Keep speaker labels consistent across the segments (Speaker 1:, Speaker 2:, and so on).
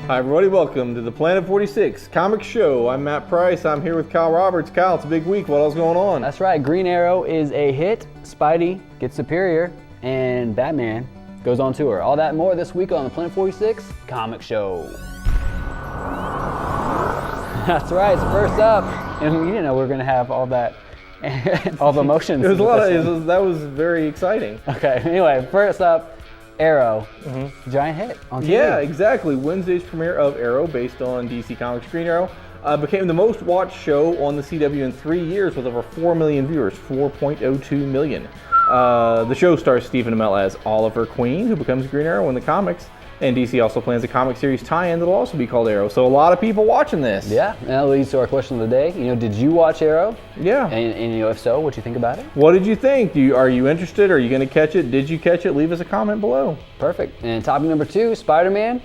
Speaker 1: Hi everybody, welcome to the Planet 46 Comic Show. I'm Matt Price, I'm here with Kyle Roberts. Kyle, it's a big week, what else going on?
Speaker 2: That's right, Green Arrow is a hit, Spidey gets superior, and Batman goes on tour. All that and more this week on the Planet 46 Comic Show. That's right, so first up, and you didn't know we were going to have all that, all the emotions.
Speaker 1: It was a lot of, that was very exciting.
Speaker 2: Okay, anyway, first up, Arrow, giant hit on TV.
Speaker 1: Yeah, exactly. Wednesday's premiere of Arrow, based on DC Comics' Green Arrow, became the most watched show on the CW in 3 years with over 4 million viewers, 4.02 million. The show stars Stephen Amell as Oliver Queen, who becomes Green Arrow in the comics, and DC also plans a comic series tie-in that'll also be called Arrow. So a lot of people watching this.
Speaker 2: Yeah, and that leads to our question of the day. Did you watch Arrow?
Speaker 1: Yeah.
Speaker 2: And if so, what do you think about it?
Speaker 1: What did you think? Are you interested? Are you going to catch it? Did you catch it? Leave us a comment below.
Speaker 2: Perfect. And topic number 2, Spider-Man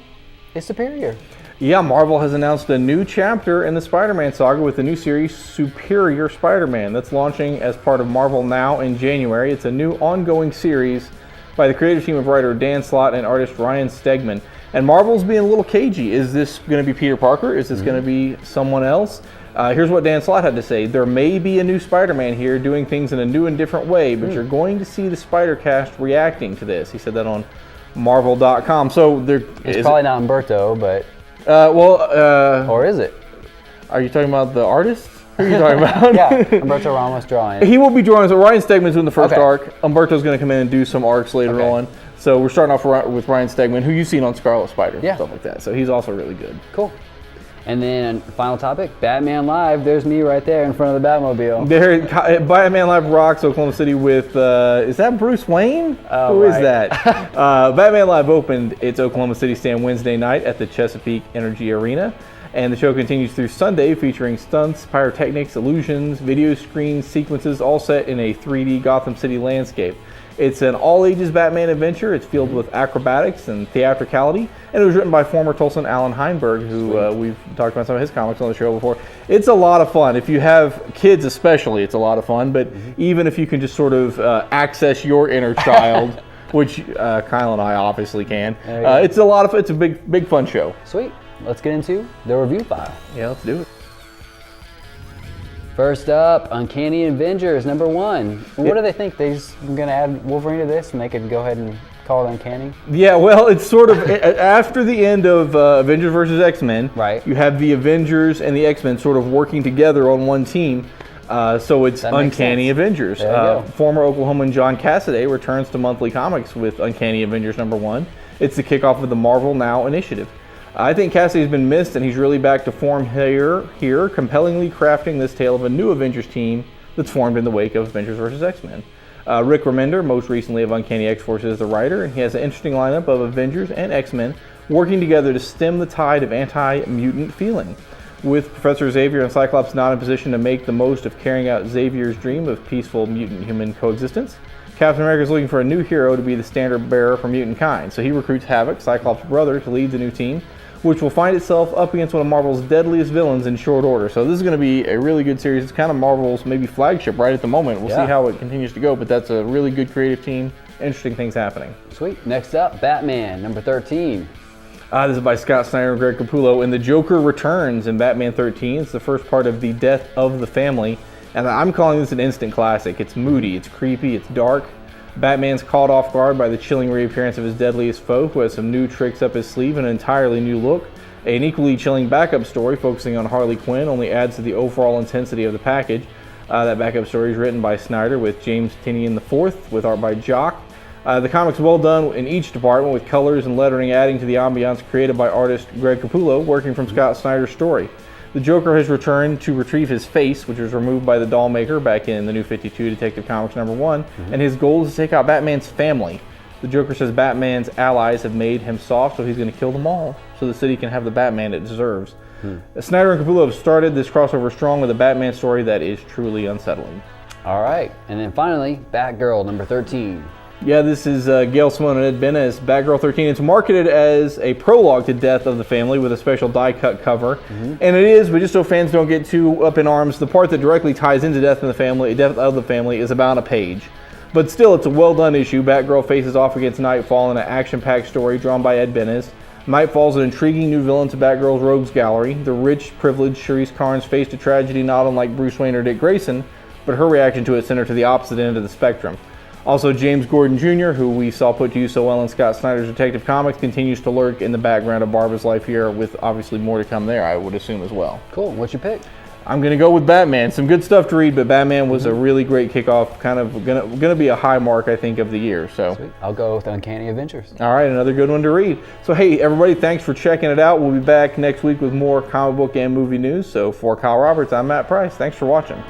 Speaker 2: is superior.
Speaker 1: Yeah, Marvel has announced a new chapter in the Spider-Man saga with the new series Superior Spider-Man that's launching as part of Marvel Now in January. It's a new ongoing series by the creative team of writer Dan Slott and artist Ryan Stegman. And Marvel's being a little cagey. Is this going to be Peter Parker? Is this going to be someone else? Here's what Dan Slott had to say. There may be a new Spider-Man here doing things in a new and different way, but you're going to see the Spider-Cast reacting to this. He said that on Marvel.com. So
Speaker 2: it's probably not Umberto, but... or is it?
Speaker 1: Are you talking about the artist? Who are you talking about?
Speaker 2: Yeah, Umberto Ramos drawing.
Speaker 1: He will be drawing. So Ryan Stegman's doing the first arc. Umberto's going to come in and do some arcs later on. So we're starting off with Ryan Stegman, who you've seen on Scarlet Spider, stuff like that. So he's also really good.
Speaker 2: Cool. And then final topic, Batman Live. There's me right there in front of the Batmobile.
Speaker 1: Batman Live rocks Oklahoma City with, is that Bruce Wayne? Who is that? Batman Live opened its Oklahoma City stand Wednesday night at the Chesapeake Energy Arena. And the show continues through Sunday, featuring stunts, pyrotechnics, illusions, video screen sequences, all set in a 3D Gotham City landscape. It's an all-ages Batman adventure. It's filled with acrobatics and theatricality. And it was written by former Tulsan Alan Heinberg, who we've talked about some of his comics on the show before. It's a lot of fun. If you have kids especially, it's a lot of fun. But even if you can just sort of access your inner child, which Kyle and I obviously can, it's a lot of fun. It's a big fun show.
Speaker 2: Sweet. Let's get into the review file.
Speaker 1: Yeah, let's do it.
Speaker 2: First up, Uncanny Avengers #1. Well, what do they think? They're just going to add Wolverine to this and they could go ahead and call it Uncanny?
Speaker 1: Yeah, well, it's sort of after the end of Avengers vs. X-Men,
Speaker 2: right? You
Speaker 1: have the Avengers and the X-Men sort of working together on one team. So it's Uncanny Avengers. Former Oklahoman John Cassaday returns to monthly comics with Uncanny Avengers #1. It's the kickoff of the Marvel Now initiative. I think Cassaday's been missed, and he's really back to form here, compellingly crafting this tale of a new Avengers team that's formed in the wake of Avengers vs. X-Men. Rick Remender, most recently of Uncanny X-Force, is the writer, and he has an interesting lineup of Avengers and X-Men working together to stem the tide of anti-mutant feeling. With Professor Xavier and Cyclops not in position to make the most of carrying out Xavier's dream of peaceful mutant-human coexistence, Captain America is looking for a new hero to be the standard bearer for mutant kind. So he recruits Havoc, Cyclops' brother, to lead the new team, which will find itself up against one of Marvel's deadliest villains in short order. So this is going to be a really good series. It's kind of Marvel's maybe flagship right at the moment. We'll see how it continues to go, but that's a really good creative team. Interesting things happening.
Speaker 2: Sweet. Next up, Batman #13.
Speaker 1: This is by Scott Snyder and Greg Capullo, and the Joker returns in Batman 13. It's the first part of the Death of the Family, and I'm calling this an instant classic. It's moody, it's creepy, it's dark. Batman's caught off guard by the chilling reappearance of his deadliest foe, who has some new tricks up his sleeve and an entirely new look. An equally chilling backup story focusing on Harley Quinn only adds to the overall intensity of the package. That backup story is written by Snyder with James Tynion IV, with art by Jock. The comic's well done in each department, with colors and lettering adding to the ambiance created by artist Greg Capullo, working from Scott Snyder's story. The Joker has returned to retrieve his face, which was removed by the doll maker back in the New 52 Detective Comics #1, and his goal is to take out Batman's family. The Joker says Batman's allies have made him soft, so he's going to kill them all, so the city can have the Batman it deserves. Snyder and Capullo have started this crossover strong with a Batman story that is truly unsettling.
Speaker 2: All right, and then finally, Batgirl #13.
Speaker 1: Yeah, this is Gail Simone and Ed Benes, Batgirl 13. It's marketed as a prologue to Death of the Family with a special die-cut cover. And it is, but just so fans don't get too up in arms, the part that directly ties into Death of the Family is about a page. But still, it's a well-done issue. Batgirl faces off against Nightfall in an action-packed story drawn by Ed Benes. Nightfall's an intriguing new villain to Batgirl's rogues gallery. The rich, privileged Charisse Carnes faced a tragedy not unlike Bruce Wayne or Dick Grayson, but her reaction to it sent her to the opposite end of the spectrum. Also, James Gordon Jr., who we saw put to use so well in Scott Snyder's Detective Comics, continues to lurk in the background of Barbara's life here, with obviously more to come there, I would assume, as well.
Speaker 2: Cool. What's your pick?
Speaker 1: I'm going to go with Batman. Some good stuff to read, but Batman was a really great kickoff, kind of going to be a high mark, I think, of the year. So
Speaker 2: Sweet. I'll go with Uncanny Avengers.
Speaker 1: All right, another good one to read. So, hey, everybody, thanks for checking it out. We'll be back next week with more comic book and movie news. So, for Kyle Roberts, I'm Matt Price. Thanks for watching.